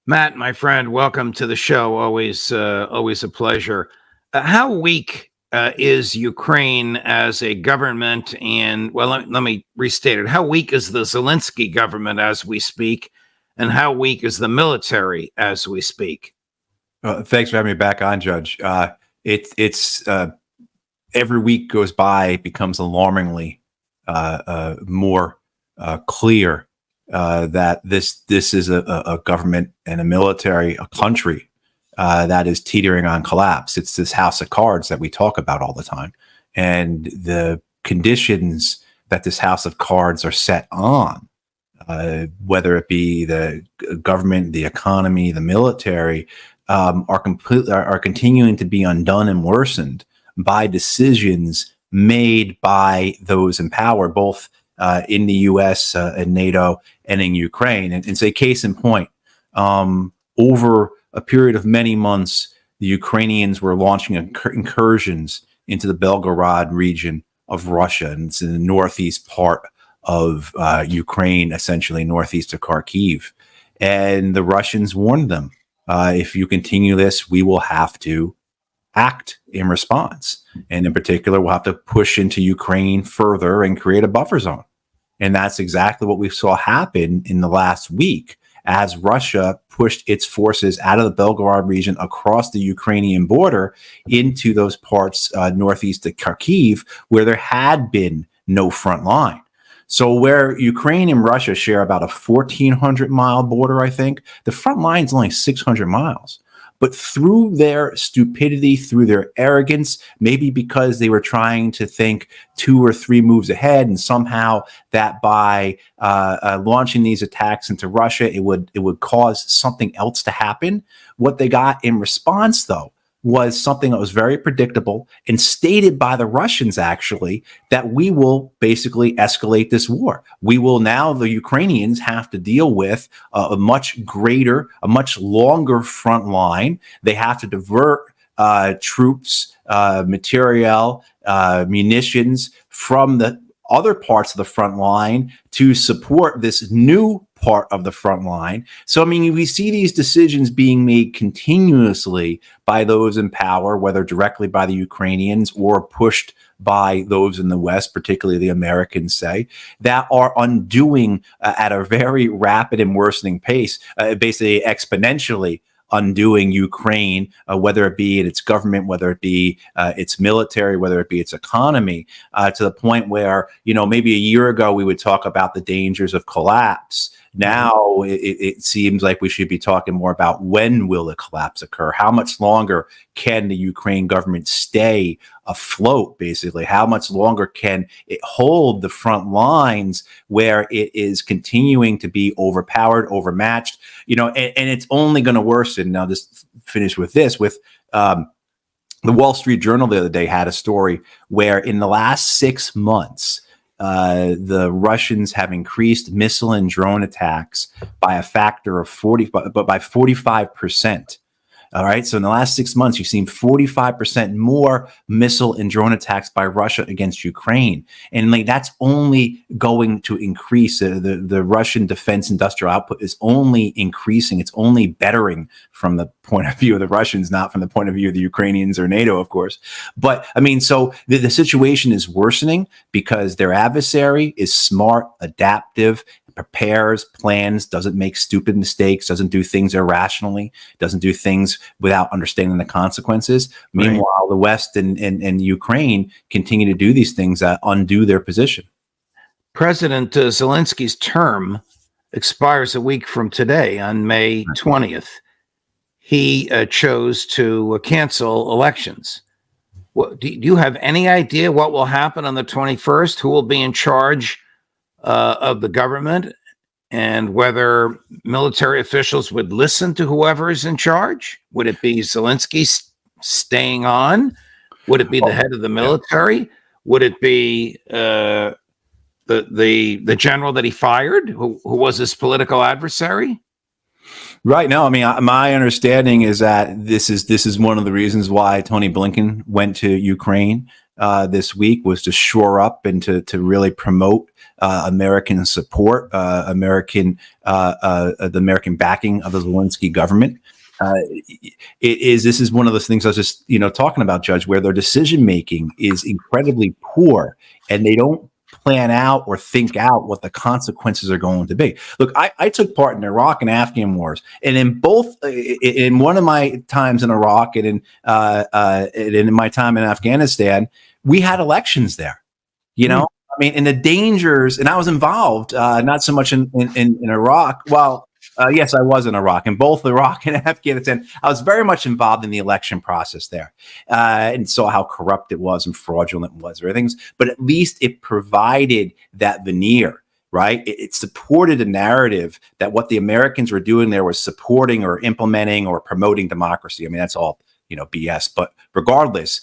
Matt, my friend, welcome to the show. Always a pleasure. How weak is Ukraine as a government? And well, let me restate it. How weak is the Zelensky government as we speak? And how weak is the military as we speak? Thanks for having me back on, Judge. It's every week goes by, it becomes alarmingly more clear that this is a government and a military, a country that is teetering on collapse. It's this house of cards that we talk about all the time, and the conditions that this house of cards are set on, whether it be the government, the economy, the military, are continuing to be undone and worsened by decisions made by those in power, both in the U.S. And NATO and in Ukraine. And say, case in point, over a period of many months, the Ukrainians were launching incursions into the Belgorod region of Russia, and it's in the northeast part of Ukraine, essentially northeast of Kharkiv. And the Russians warned them, if you continue this, we will have to act in response. And in particular, we'll have to push into Ukraine further and create a buffer zone. And that's exactly what we saw happen in the last week as Russia pushed its forces out of the Belgorod region across the Ukrainian border into those parts northeast of Kharkiv, where there had been no front line. So where Ukraine and Russia share about a 1,400-mile border, I think, the front line is only 600 miles. But through their stupidity, through their arrogance, maybe because they were trying to think 2 or 3 moves ahead, and somehow that by launching these attacks into Russia, it would cause something else to happen. What they got in response, though, was something that was very predictable and stated by the Russians, actually, that we will basically escalate this war. We will now, the Ukrainians, have to deal with a much greater, a much longer front line. They have to divert troops, material, munitions from the other parts of the front line to support this new part of the front line. So, I mean, we see these decisions being made continuously by those in power, whether directly by the Ukrainians or pushed by those in the West, particularly the Americans, say, that are undoing at a very rapid and worsening pace, basically exponentially undoing Ukraine, whether it be in its government, whether it be its military, whether it be its economy, to the point where, maybe a year ago we would talk about the dangers of collapse. Now it seems like we should be talking more about when will the collapse occur? How much longer can the Ukraine government stay afloat, basically? How much longer can it hold the front lines where it is continuing to be overpowered, overmatched? And it's only going to worsen. Now, just finish with this, with the Wall Street Journal the other day had a story where in the last 6 months, the Russians have increased missile and drone attacks by a factor of 45%. All right. So in the last 6 months, you've seen 45% more missile and drone attacks by Russia against Ukraine. And that's only going to increase. The Russian defense industrial output is only increasing. It's only bettering from the point of view of the Russians, not from the point of view of the Ukrainians or NATO, of course. But I mean, so the situation is worsening because their adversary is smart, adaptive, prepares, plans, doesn't make stupid mistakes, doesn't do things irrationally, doesn't do things without understanding the consequences. Right. Meanwhile, the West and Ukraine continue to do these things that undo their position. President Zelensky's term expires a week from today on May 20th. He chose to cancel elections. Do you have any idea what will happen on the 21st? Who will be in charge of the government, and whether military officials would listen to whoever is in charge? Would it be Zelensky staying on? Would it be the head of the military? Would it be the general that he fired, who was his political adversary? Right. No, I mean, my understanding is that this is one of the reasons why Tony Blinken went to Ukraine this week, was to shore up and to really promote American support, the American backing of the Zelensky government. This is one of those things I was just, talking about, Judge, where their decision making is incredibly poor, and they don't plan out or think out what the consequences are going to be. Look, I took part in Iraq and Afghan wars, and in one of my times in Iraq and in my time in Afghanistan, we had elections there. I mean, and the dangers, and I was involved, not so much in Iraq. Well, yes, I was in Iraq. In both Iraq and Afghanistan, I was very much involved in the election process there, and saw how corrupt it was and fraudulent it was, everything. But at least it provided that veneer, right? It supported a narrative that what the Americans were doing there was supporting or implementing or promoting democracy. I mean, that's all BS. But regardless,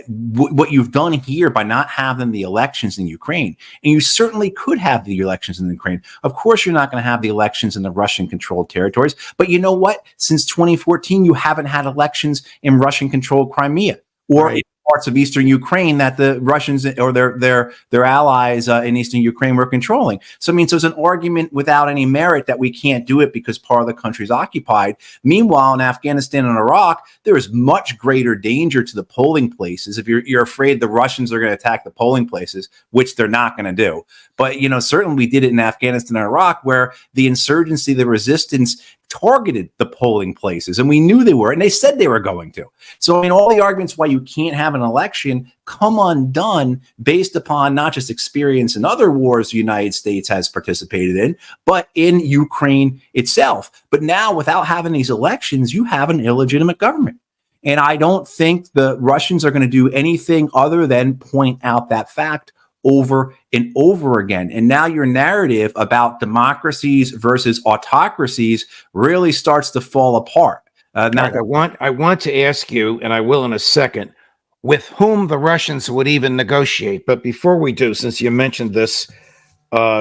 what you've done here by not having the elections in Ukraine, and you certainly could have the elections in Ukraine. Of course, you're not going to have the elections in the Russian-controlled territories. But you know what? Since 2014, you haven't had elections in Russian-controlled Crimea or Right. parts of eastern Ukraine that the Russians or their allies in eastern Ukraine were controlling. So, I mean, so it's an argument without any merit that we can't do it because part of the country is occupied. Meanwhile, in Afghanistan and Iraq, there is much greater danger to the polling places. If you're afraid the Russians are going to attack the polling places, which they're not going to do. But, certainly we did it in Afghanistan and Iraq, where the insurgency, the resistance targeted the polling places, and we knew they were, and they said they were going to. So, I mean, all the arguments why you can't have an election come undone based upon not just experience in other wars the United States has participated in, but in Ukraine itself. But now, without having these elections, you have an illegitimate government. And I don't think the Russians are going to do anything other than point out that fact over and over again. And now your narrative about democracies versus autocracies really starts to fall apart. Now, I want to ask you, and I will in a second, with whom the Russians would even negotiate. But before we do, since you mentioned this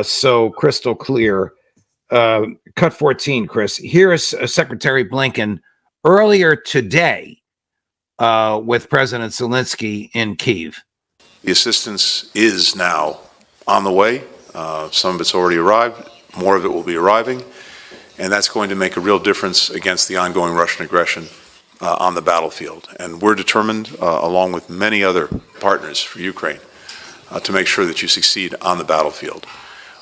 so crystal clear, cut 14, Chris. Here is Secretary Blinken earlier today with President Zelensky in Kyiv. The assistance is now on the way. Some of it's already arrived. More of it will be arriving. And that's going to make a real difference against the ongoing Russian aggression on the battlefield. And we're determined, along with many other partners for Ukraine, to make sure that you succeed on the battlefield.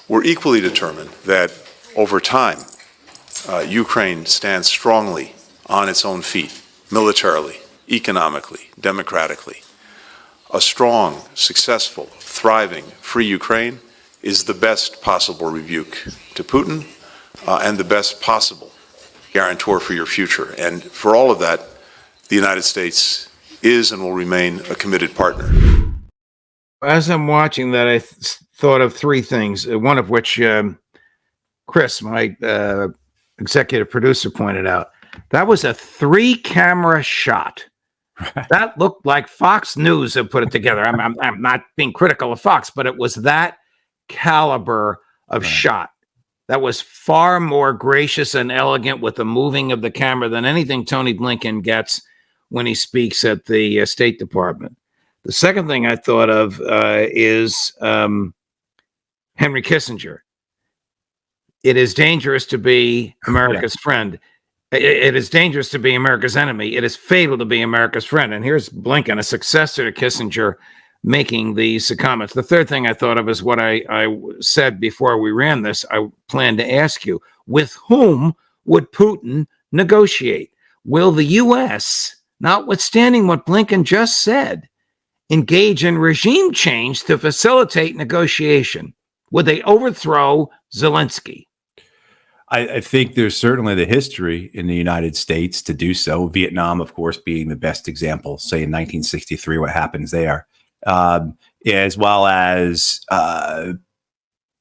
We're equally determined that over time, Ukraine stands strongly on its own feet, militarily, economically, democratically. A strong, successful, thriving, free Ukraine is the best possible rebuke to Putin and the best possible guarantor for your future. And for all of that, the United States is and will remain a committed partner. As I'm watching that, I thought of three things, one of which Chris, my executive producer, pointed out. That was a 3-camera shot. That looked like Fox News had put it together. I'm not being critical of Fox, but it was that caliber of shot. That was far more gracious and elegant with the moving of the camera than anything Tony Blinken gets when he speaks at the State Department. The second thing I thought of is Henry Kissinger. It is dangerous to be America's friend. It is dangerous to be America's enemy. It is fatal to be America's friend. And here's Blinken, a successor to Kissinger, making these comments. The third thing I thought of is what I said before we ran this. I plan to ask you, with whom would Putin negotiate? Will the U.S., notwithstanding what Blinken just said, engage in regime change to facilitate negotiation? Would they overthrow Zelensky? I think there's certainly the history in the United States to do so. Vietnam, of course, being the best example, say in 1963, what happens there, as well as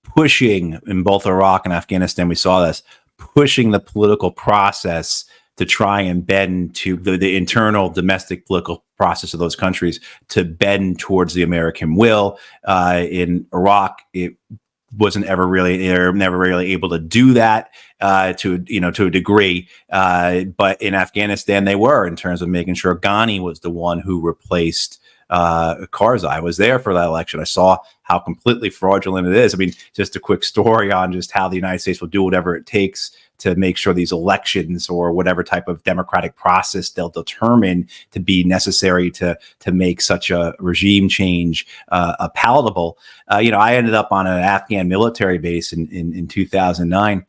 pushing in both Iraq and Afghanistan. We saw this, pushing the political process to try and bend to the internal domestic political process of those countries to bend towards the American will. In Iraq, it wasn't ever really, they're never really able to do that to a degree. But in Afghanistan, they were, in terms of making sure Ghani was the one who replaced Karzai. I was there for that election. I saw how completely fraudulent it is. I mean, just a quick story on just how the United States will do whatever it takes to make sure these elections or whatever type of democratic process they'll determine to be necessary to make such a regime change palatable. I ended up on an Afghan military base in 2009,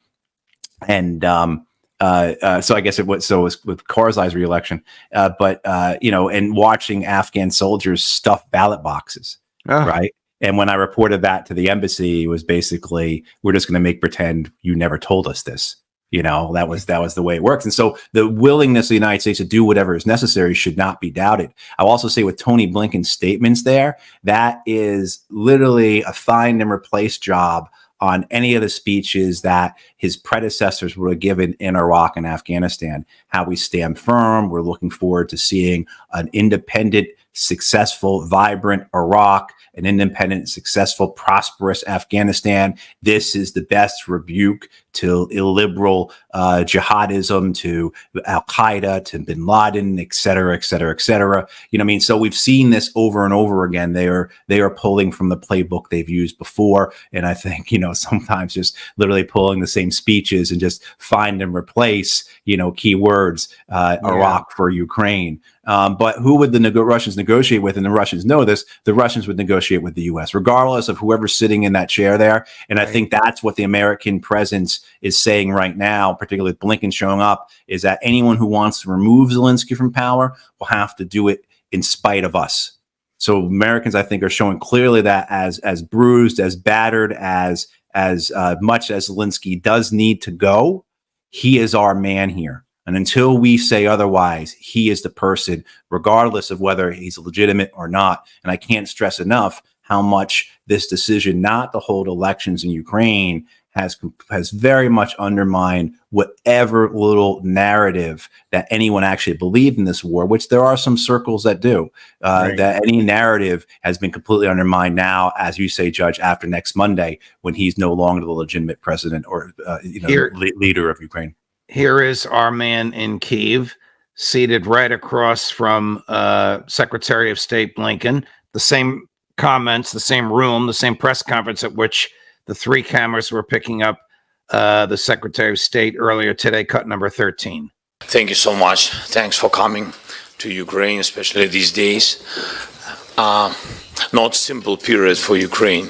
and so I guess it was with Karzai's reelection, and watching Afghan soldiers stuff ballot boxes, right? And when I reported that to the embassy, it was basically, we're just going to make pretend you never told us this. That was the way it works. And so the willingness of the United States to do whatever is necessary should not be doubted. I'll also say with Tony Blinken's statements there, that is literally a find and replace job on any of the speeches that his predecessors would have given in Iraq and Afghanistan. How we stand firm. We're looking forward to seeing an independent, successful, vibrant Iraq, an independent, successful, prosperous Afghanistan. This is the best rebuke to illiberal jihadism, to Al-Qaeda, to bin Laden, et cetera, et cetera, et cetera. So we've seen this over and over again. They are pulling from the playbook they've used before. And I think, sometimes just literally pulling the same speeches and just find and replace, key words, Iraq for Ukraine. But who would the Russians negotiate with? And the Russians know this. The Russians would negotiate with the U.S., regardless of whoever's sitting in that chair there. And I think that's what the American presence is saying right now, particularly with Blinken showing up, is that anyone who wants to remove Zelensky from power will have to do it in spite of us. So Americans, I think, are showing clearly that as bruised, as battered, as much as Zelensky does need to go, he is our man here. And until we say otherwise, he is the person, regardless of whether he's legitimate or not. And I can't stress enough how much this decision not to hold elections in Ukraine has very much undermined whatever little narrative that anyone actually believed in this war, which there are some circles that do. That any narrative has been completely undermined now, as you say, Judge, after next Monday, when he's no longer the legitimate president or leader of Ukraine. Here is our man in Kyiv, seated right across from Secretary of State Blinken. The same comments, the same room, the same press conference at which the three cameras were picking up the Secretary of State earlier today, cut number 13. Thank you so much. Thanks for coming to Ukraine, especially these days. Not simple period for Ukraine,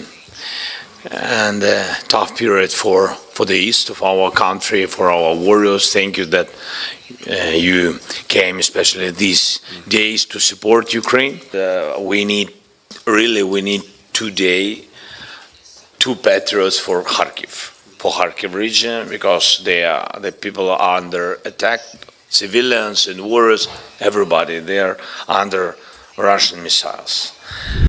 and a tough period for the east of our country, for our warriors. Thank you that you came, especially these days, to support Ukraine. We need today 2 patriots for Kharkiv region, because the people are under attack, civilians and warriors, everybody, they are under Russian missiles.